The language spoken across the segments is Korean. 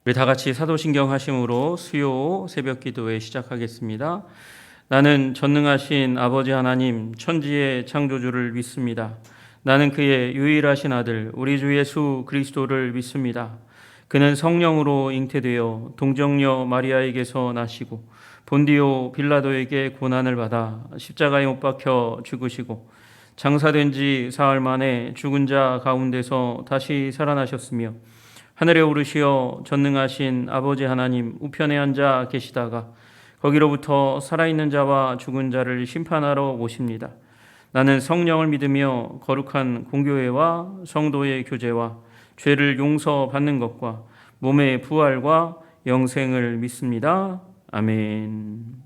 우리 다 같이 사도신경 하심으로 수요 새벽 기도회 시작하겠습니다. 나는 전능하신 아버지 하나님 천지의 창조주를 믿습니다. 나는 그의 유일하신 아들 우리 주 예수 그리스도를 믿습니다. 그는 성령으로 잉태되어 동정녀 마리아에게서 나시고 본디오 빌라도에게 고난을 받아 십자가에 못 박혀 죽으시고 장사된 지 사흘 만에 죽은 자 가운데서 다시 살아나셨으며 하늘에 오르시어 전능하신 아버지 하나님 우편에 앉아 계시다가 거기로부터 살아있는 자와 죽은 자를 심판하러 오십니다. 나는 성령을 믿으며 거룩한 공교회와 성도의 교제와 죄를 용서받는 것과 몸의 부활과 영생을 믿습니다. 아멘.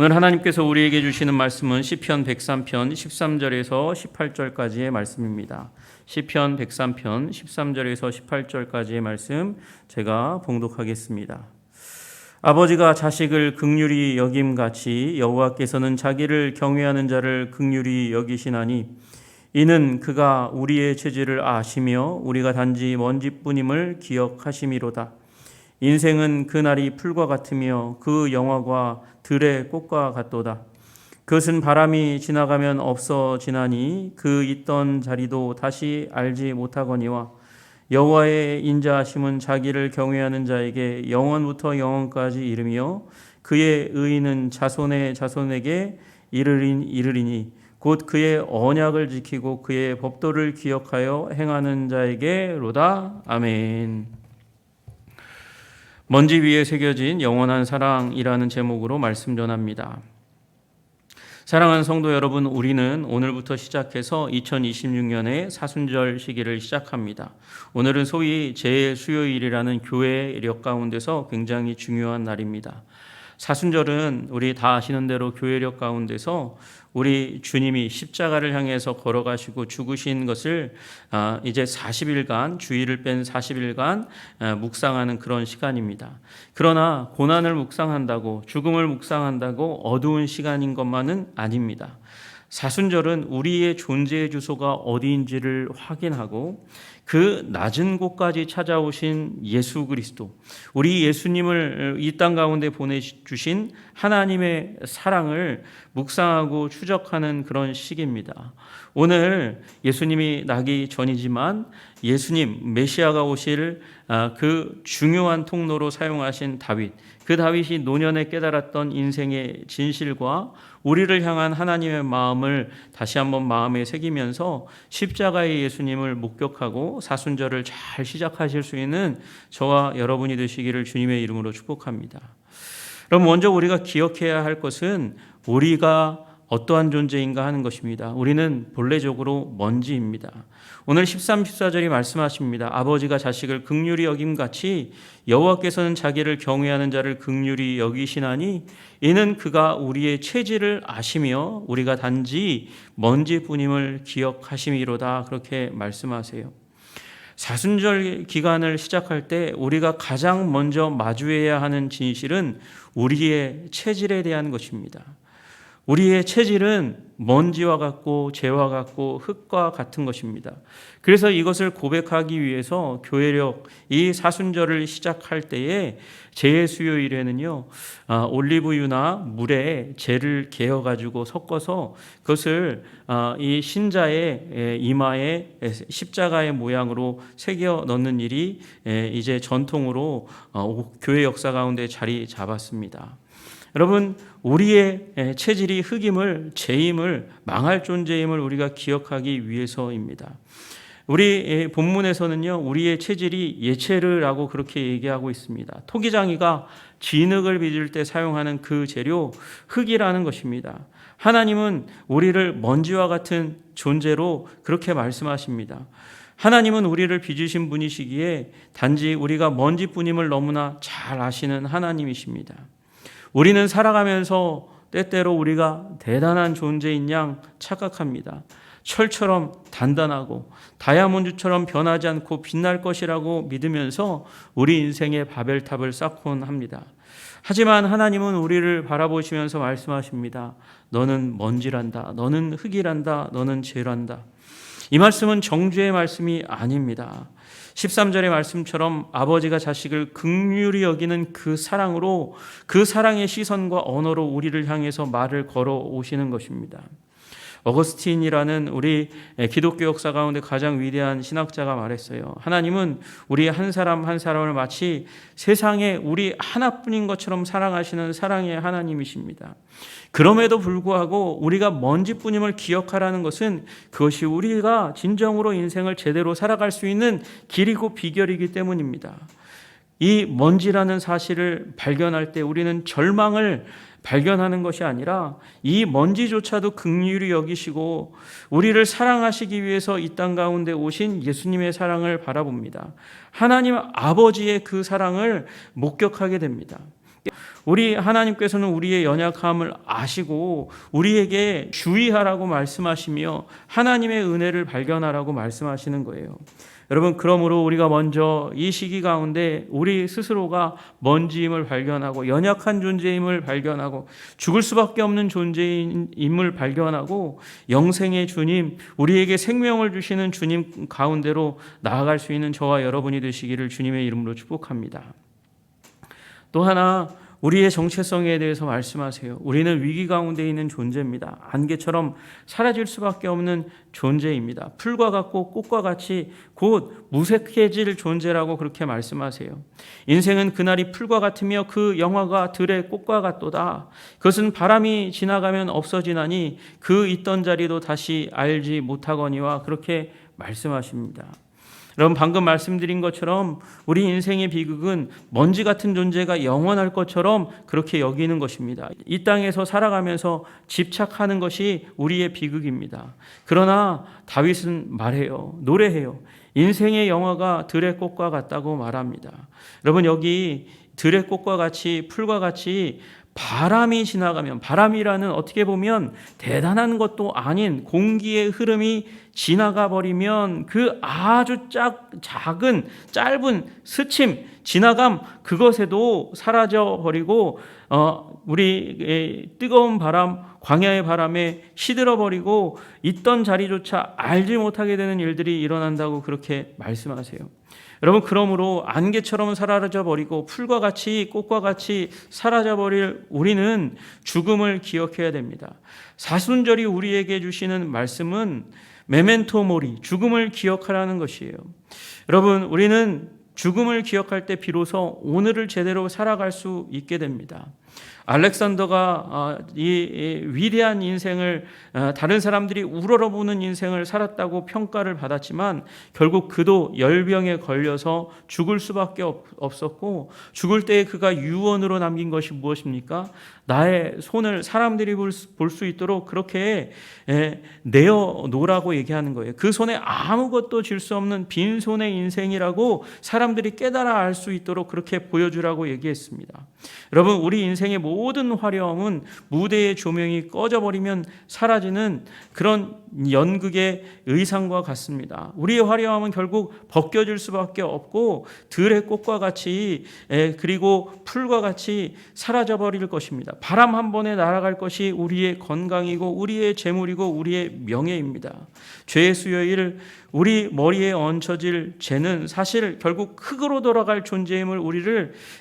오늘 하나님께서 우리에게 주시는 말씀은 시편 103편 13절에서 18절까지의 말씀입니다. 시편 103편 13절에서 18절까지의 말씀 제가 봉독하겠습니다. 아버지가 자식을 긍휼히 여김같이 여호와께서는 자기를 경외하는 자를 긍휼히 여기시나니 이는 그가 우리의 체질을 아시며 우리가 단지 먼지뿐임을 기억하심이로다. 인생은 그날이 풀과 같으며 그 영화가 들의 꽃과 같도다. 그것은 바람이 지나가면 없어지나니 그 있던 자리도 다시 알지 못하거니와 여호와의 인자하심은 자기를 경외하는 자에게 영원부터 영원까지 이르며 그의 의인은 자손의 자손에게 이르리니 곧 그의 언약을 지키고 그의 법도를 기억하여 행하는 자에게로다. 아멘. 먼지 위에 새겨진 영원한 사랑이라는 제목으로 말씀 전합니다. 사랑하는 성도 여러분, 우리는 오늘부터 시작해서 2026년의 사순절 시기를 시작합니다. 오늘은 소위 제 수요일이라는 교회력 가운데서 굉장히 중요한 날입니다. 사순절은 우리 다 아시는 대로 교회력 가운데서 우리 주님이 십자가를 향해서 걸어가시고 죽으신 것을 이제 40일간, 주일을 뺀 40일간 묵상하는 그런 시간입니다. 그러나 고난을 묵상한다고, 죽음을 묵상한다고 어두운 시간인 것만은 아닙니다. 사순절은 우리의 존재의 주소가 어디인지를 확인하고 그 낮은 곳까지 찾아오신 예수 그리스도, 우리 예수님을 이 땅 가운데 보내주신 하나님의 사랑을 묵상하고 추적하는 그런 시기입니다. 오늘 예수님이 나기 전이지만 예수님 메시아가 오실 그 중요한 통로로 사용하신 다윗, 그 다윗이 노년에 깨달았던 인생의 진실과 우리를 향한 하나님의 마음을 다시 한번 마음에 새기면서 십자가의 예수님을 목격하고 사순절을 잘 시작하실 수 있는 저와 여러분이 되시기를 주님의 이름으로 축복합니다. 그럼 먼저 우리가 기억해야 할 것은 우리가 어떠한 존재인가 하는 것입니다. 우리는 본래적으로 먼지입니다. 오늘 13, 14절이 말씀하십니다. 아버지가 자식을 긍휼히 여김같이 여호와께서는 자기를 경외하는 자를 긍휼히 여기시나니 이는 그가 우리의 체질을 아시며 우리가 단지 먼지뿐임을 기억하심이로다. 그렇게 말씀하세요. 사순절 기간을 시작할 때 우리가 가장 먼저 마주해야 하는 진실은 우리의 체질에 대한 것입니다. 우리의 체질은 먼지와 같고 재와 같고 흙과 같은 것입니다. 그래서 이것을 고백하기 위해서 교회력 이 사순절을 시작할 때에 제수요일에는요 올리브유나 물에 재를 개어 가지고 섞어서 그것을 이 신자의 이마에 십자가의 모양으로 새겨 넣는 일이 이제 전통으로 교회 역사 가운데 자리 잡았습니다. 여러분, 우리의 체질이 흙임을, 죄임을, 망할 존재임을 우리가 기억하기 위해서입니다. 우리 본문에서는요, 우리의 체질이 예체르라고 그렇게 얘기하고 있습니다. 토기장이가 진흙을 빚을 때 사용하는 그 재료, 흙이라는 것입니다. 하나님은 우리를 먼지와 같은 존재로 그렇게 말씀하십니다. 하나님은 우리를 빚으신 분이시기에 단지 우리가 먼지뿐임을 너무나 잘 아시는 하나님이십니다. 우리는 살아가면서 때때로 우리가 대단한 존재인 양 착각합니다. 철처럼 단단하고 다이아몬드처럼 변하지 않고 빛날 것이라고 믿으면서 우리 인생의 바벨탑을 쌓곤 합니다. 하지만 하나님은 우리를 바라보시면서 말씀하십니다. 너는 먼지란다. 너는 흙이란다. 너는 죄란다. 이 말씀은 정죄의 말씀이 아닙니다. 13절의 말씀처럼 아버지가 자식을 긍휼히 여기는 그 사랑으로, 그 사랑의 시선과 언어로 우리를 향해서 말을 걸어 오시는 것입니다. 어거스틴이라는 우리 기독교 역사 가운데 가장 위대한 신학자가 말했어요. 하나님은 우리 한 사람 한 사람을 마치 세상에 우리 하나뿐인 것처럼 사랑하시는 사랑의 하나님이십니다. 그럼에도 불구하고 우리가 먼지뿐임을 기억하라는 것은 그것이 우리가 진정으로 인생을 제대로 살아갈 수 있는 길이고 비결이기 때문입니다. 이 먼지라는 사실을 발견할 때 우리는 절망을 발견하는 것이 아니라 이 먼지조차도 긍휼히 여기시고 우리를 사랑하시기 위해서 이 땅 가운데 오신 예수님의 사랑을 바라봅니다. 하나님 아버지의 그 사랑을 목격하게 됩니다. 우리 하나님께서는 우리의 연약함을 아시고 우리에게 주의하라고 말씀하시며 하나님의 은혜를 발견하라고 말씀하시는 거예요. 여러분, 그러므로 우리가 먼저 이 시기 가운데 우리 스스로가 먼지임을 발견하고 연약한 존재임을 발견하고 죽을 수밖에 없는 존재임을 발견하고 영생의 주님, 우리에게 생명을 주시는 주님 가운데로 나아갈 수 있는 저와 여러분이 되시기를 주님의 이름으로 축복합니다. 또 하나, 우리의 정체성에 대해서 말씀하세요. 우리는 위기 가운데 있는 존재입니다. 안개처럼 사라질 수밖에 없는 존재입니다. 풀과 같고 꽃과 같이 곧 무색해질 존재라고 그렇게 말씀하세요. 인생은 그날이 풀과 같으며 그 영화가 들의 꽃과 같도다. 그것은 바람이 지나가면 없어지나니 그 있던 자리도 다시 알지 못하거니와 그렇게 말씀하십니다. 여러분, 방금 말씀드린 것처럼 우리 인생의 비극은 먼지 같은 존재가 영원할 것처럼 그렇게 여기는 것입니다. 이 땅에서 살아가면서 집착하는 것이 우리의 비극입니다. 그러나 다윗은 말해요. 노래해요. 인생의 영화가 들의 꽃과 같다고 말합니다. 여러분, 여기 들의 꽃과 같이 풀과 같이 바람이 지나가면, 바람이라는 어떻게 보면 대단한 것도 아닌 공기의 흐름이 지나가 버리면 그 아주 작은 짧은 스침, 지나감, 그것에도 사라져 버리고 우리 뜨거운 바람, 광야의 바람에 시들어 버리고 있던 자리조차 알지 못하게 되는 일들이 일어난다고 그렇게 말씀하세요. 여러분, 그러므로 안개처럼 사라져 버리고 풀과 같이 꽃과 같이 사라져 버릴 우리는 죽음을 기억해야 됩니다. 사순절이 우리에게 주시는 말씀은 메멘토 모리, 죽음을 기억하라는 것이에요. 여러분, 우리는 죽음을 기억할 때 비로소 오늘을 제대로 살아갈 수 있게 됩니다. 알렉산더가 이 위대한 인생을, 다른 사람들이 우러러보는 인생을 살았다고 평가를 받았지만 결국 그도 열병에 걸려서 죽을 수밖에 없었고, 죽을 때에 그가 유언으로 남긴 것이 무엇입니까? 나의 손을 사람들이 볼 수 있도록 그렇게 내어놓으라고 얘기하는 거예요. 그 손에 아무것도 질 수 없는 빈손의 인생이라고 사람들이 깨달아 알 수 있도록 그렇게 보여주라고 얘기했습니다. 여러분, 우리 인생의 모든 화려함은 무대의 조명이 꺼져버리면 사라지는 그런 연극의 의상과 같습니다. 우리의 화려함은 결국 벗겨질 수밖에 없고 들의 꽃과 같이 그리고 풀과 같이 사라져버릴 것입니다. 바람 한 번에 날아갈 것이 우리의 건강이고 우리의 재물이고 우리의 명예입니다. 죄의 수요일 우리 머리에 얹혀질 죄는 사실 결국 흙으로 돌아갈 존재임을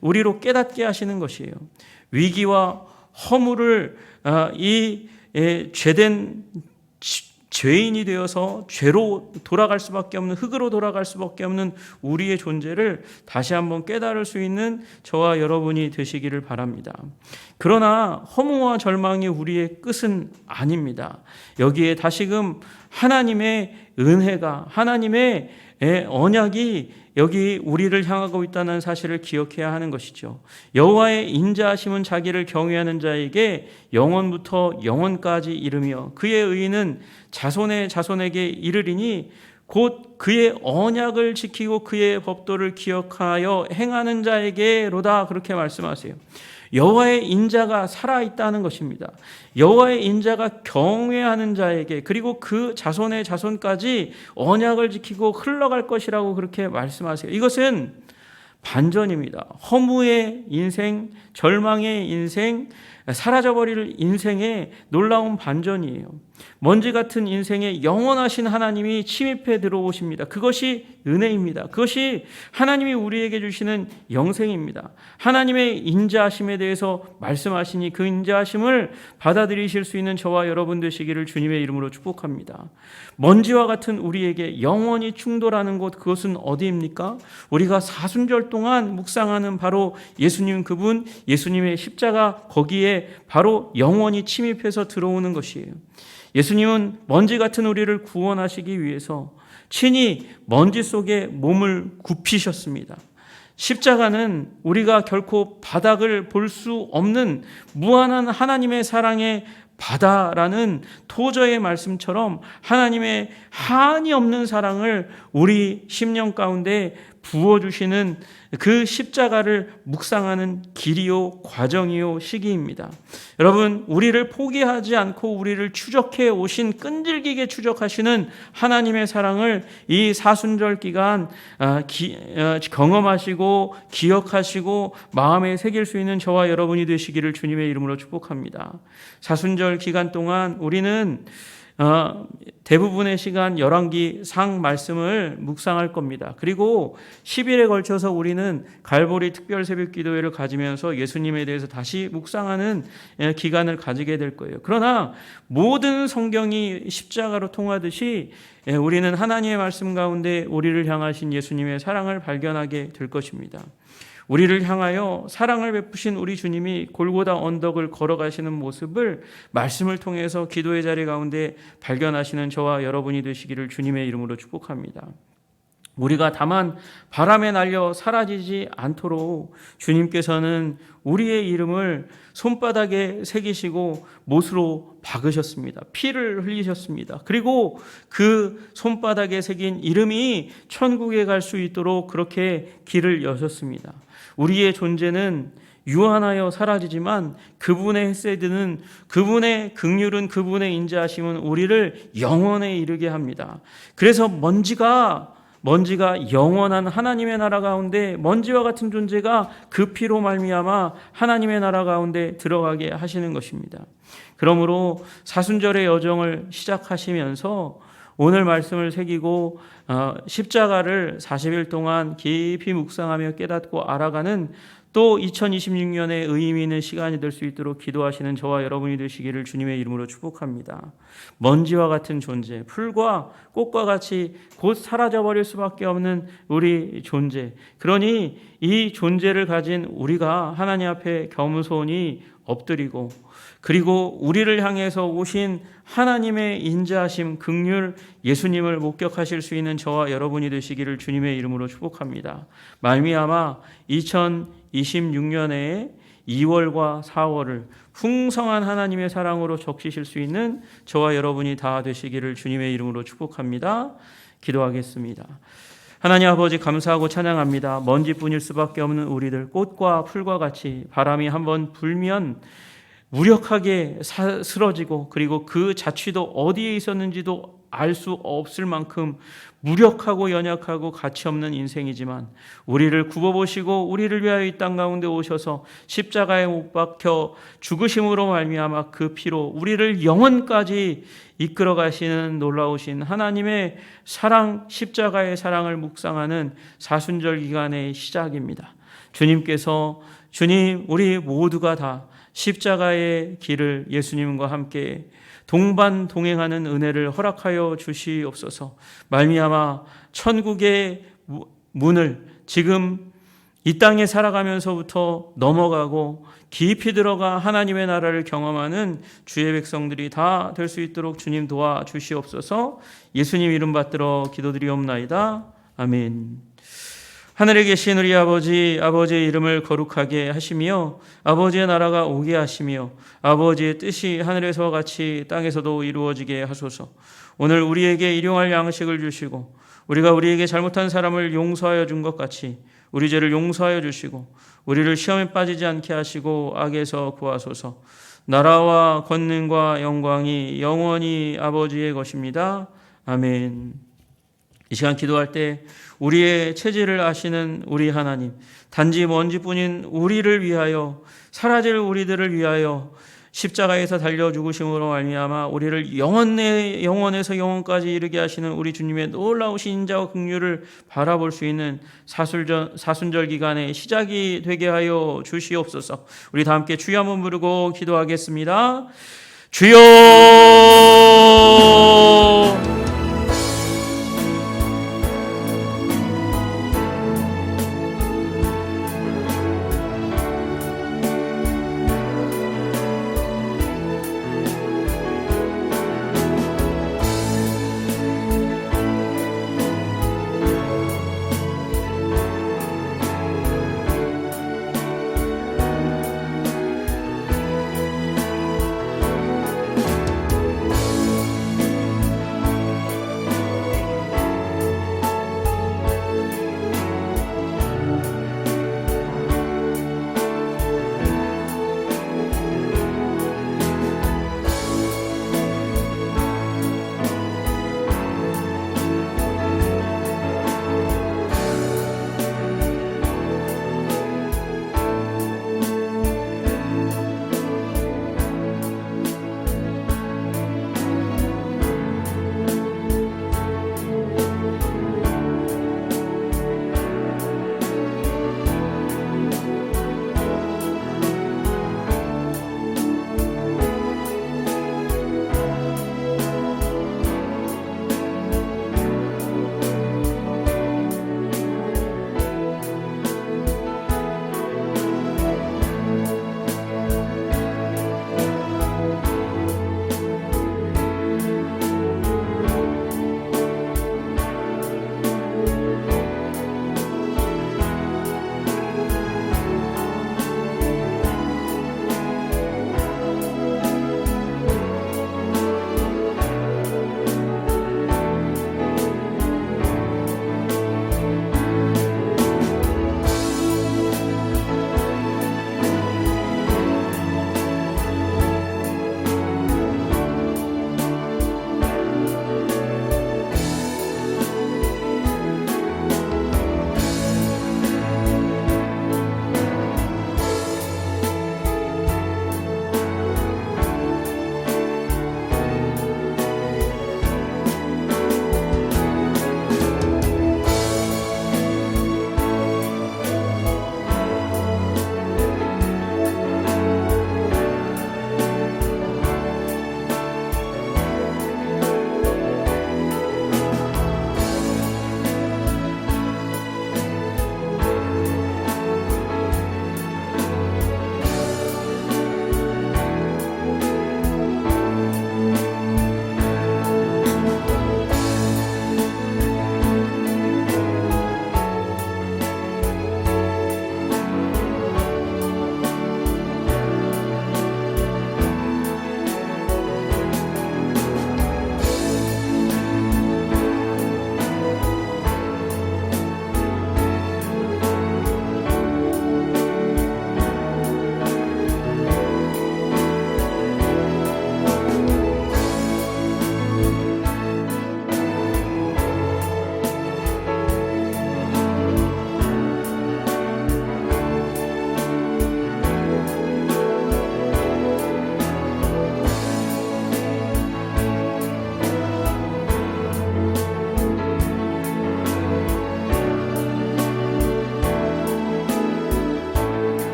우리로 깨닫게 하시는 것이에요. 위기와 허물을 이 죄된 죄인이 되어서 죄로 돌아갈 수밖에 없는, 흙으로 돌아갈 수밖에 없는 우리의 존재를 다시 한번 깨달을 수 있는 저와 여러분이 되시기를 바랍니다. 그러나 허무와 절망이 우리의 끝은 아닙니다. 여기에 다시금 하나님의 은혜가, 하나님의 언약이 여기 우리를 향하고 있다는 사실을 기억해야 하는 것이죠. 여호와의 인자하심은 자기를 경외하는 자에게 영원부터 영원까지 이르며 그의 의는 자손의 자손에게 이르리니 곧 그의 언약을 지키고 그의 법도를 기억하여 행하는 자에게로다, 그렇게 말씀하세요. 여호와의 인자가 살아있다는 것입니다. 여호와의 인자가 경외하는 자에게, 그리고 그 자손의 자손까지 언약을 지키고 흘러갈 것이라고 그렇게 말씀하세요. 이것은 반전입니다. 허무의 인생, 절망의 인생, 사라져버릴 인생의 놀라운 반전이에요. 먼지 같은 인생에 영원하신 하나님이 침입해 들어오십니다. 그것이 은혜입니다. 그것이 하나님이 우리에게 주시는 영생입니다. 하나님의 인자하심에 대해서 말씀하시니 그 인자하심을 받아들이실 수 있는 저와 여러분 되시기를 주님의 이름으로 축복합니다. 먼지와 같은 우리에게 영원히 충돌하는 곳, 그것은 어디입니까? 우리가 사순절 동안 묵상하는 바로 예수님, 그분 예수님의 십자가, 거기에 바로 영원히 침입해서 들어오는 것이에요. 예수님은 먼지 같은 우리를 구원하시기 위해서 친히 먼지 속에 몸을 굽히셨습니다. 십자가는 우리가 결코 바닥을 볼 수 없는 무한한 하나님의 사랑의 바다라는 토저의 말씀처럼 하나님의 한이 없는 사랑을 우리 심령 가운데 부어주시는 그 십자가를 묵상하는 길이요, 과정이요, 시기입니다. 여러분, 우리를 포기하지 않고 우리를 추적해 오신, 끈질기게 추적하시는 하나님의 사랑을 이 사순절 기간 경험하시고 기억하시고 마음에 새길 수 있는 저와 여러분이 되시기를 주님의 이름으로 축복합니다. 사순절 기간 동안 우리는 대부분의 시간 열왕기상 말씀을 묵상할 겁니다. 그리고 10일에 걸쳐서 우리는 갈보리 특별 새벽 기도회를 가지면서 예수님에 대해서 다시 묵상하는 기간을 가지게 될 거예요. 그러나 모든 성경이 십자가로 통하듯이 우리는 하나님의 말씀 가운데 우리를 향하신 예수님의 사랑을 발견하게 될 것입니다. 우리를 향하여 사랑을 베푸신 우리 주님이 골고다 언덕을 걸어가시는 모습을 말씀을 통해서 기도의 자리 가운데 발견하시는 저와 여러분이 되시기를 주님의 이름으로 축복합니다. 우리가 다만 바람에 날려 사라지지 않도록 주님께서는 우리의 이름을 손바닥에 새기시고 못으로 박으셨습니다. 피를 흘리셨습니다. 그리고 그 손바닥에 새긴 이름이 천국에 갈 수 있도록 그렇게 길을 여셨습니다. 우리의 존재는 유한하여 사라지지만 그분의 헤세드는, 그분의 긍휼은, 그분의 인자하심은 우리를 영원에 이르게 합니다. 그래서 먼지가 영원한 하나님의 나라 가운데, 먼지와 같은 존재가 그 피로 말미암아 하나님의 나라 가운데 들어가게 하시는 것입니다. 그러므로 사순절의 여정을 시작하시면서 오늘 말씀을 새기고 십자가를 40일 동안 깊이 묵상하며 깨닫고 알아가는 또 2026년에 의미 있는 시간이 될 수 있도록 기도하시는 저와 여러분이 되시기를 주님의 이름으로 축복합니다. 먼지와 같은 존재, 풀과 꽃과 같이 곧 사라져버릴 수밖에 없는 우리 존재, 그러니 이 존재를 가진 우리가 하나님 앞에 겸손히 엎드리고, 그리고 우리를 향해서 오신 하나님의 인자하심, 긍휼, 예수님을 목격하실 수 있는 저와 여러분이 되시기를 주님의 이름으로 축복합니다. 말미암아 2026년에 2월과 4월을 풍성한 하나님의 사랑으로 적시실 수 있는 저와 여러분이 다 되시기를 주님의 이름으로 축복합니다. 기도하겠습니다. 하나님 아버지, 감사하고 찬양합니다. 먼지뿐일 수밖에 없는 우리들, 꽃과 풀과 같이 바람이 한번 불면 무력하게 쓰러지고, 그리고 그 자취도 어디에 있었는지도 알 수 없을 만큼 무력하고 연약하고 가치 없는 인생이지만, 우리를 굽어보시고 우리를 위하여 이 땅 가운데 오셔서 십자가에 못 박혀 죽으심으로 말미암아 그 피로 우리를 영원까지 이끌어 가시는 놀라우신 하나님의 사랑, 십자가의 사랑을 묵상하는 사순절 기간의 시작입니다. 주님께서, 주님, 우리 모두가 다 십자가의 길을 예수님과 함께 동반 동행하는 은혜를 허락하여 주시옵소서. 말미암아 천국의 문을 지금 이 땅에 살아가면서부터 넘어가고 깊이 들어가 하나님의 나라를 경험하는 주의 백성들이 다 될 수 있도록 주님 도와주시옵소서. 예수님 이름 받들어 기도드리옵나이다. 아멘. 하늘에 계신 우리 아버지, 아버지의 이름을 거룩하게 하시며 아버지의 나라가 오게 하시며 아버지의 뜻이 하늘에서와 같이 땅에서도 이루어지게 하소서. 오늘 우리에게 일용할 양식을 주시고 우리가 우리에게 잘못한 사람을 용서하여 준 것 같이 우리 죄를 용서하여 주시고 우리를 시험에 빠지지 않게 하시고 악에서 구하소서. 나라와 권능과 영광이 영원히 아버지의 것입니다. 아멘. 이 시간 기도할 때 우리의 체질을 아시는 우리 하나님, 단지 먼지뿐인 우리를 위하여, 사라질 우리들을 위하여 십자가에서 달려 죽으심으로 말미암아 우리를 영원에서 영원까지 이르게 하시는 우리 주님의 놀라우신 인자와 긍휼을 바라볼 수 있는 사순절 기간의 시작이 되게 하여 주시옵소서. 우리 다 함께 주여 한번 부르고 기도하겠습니다. 주여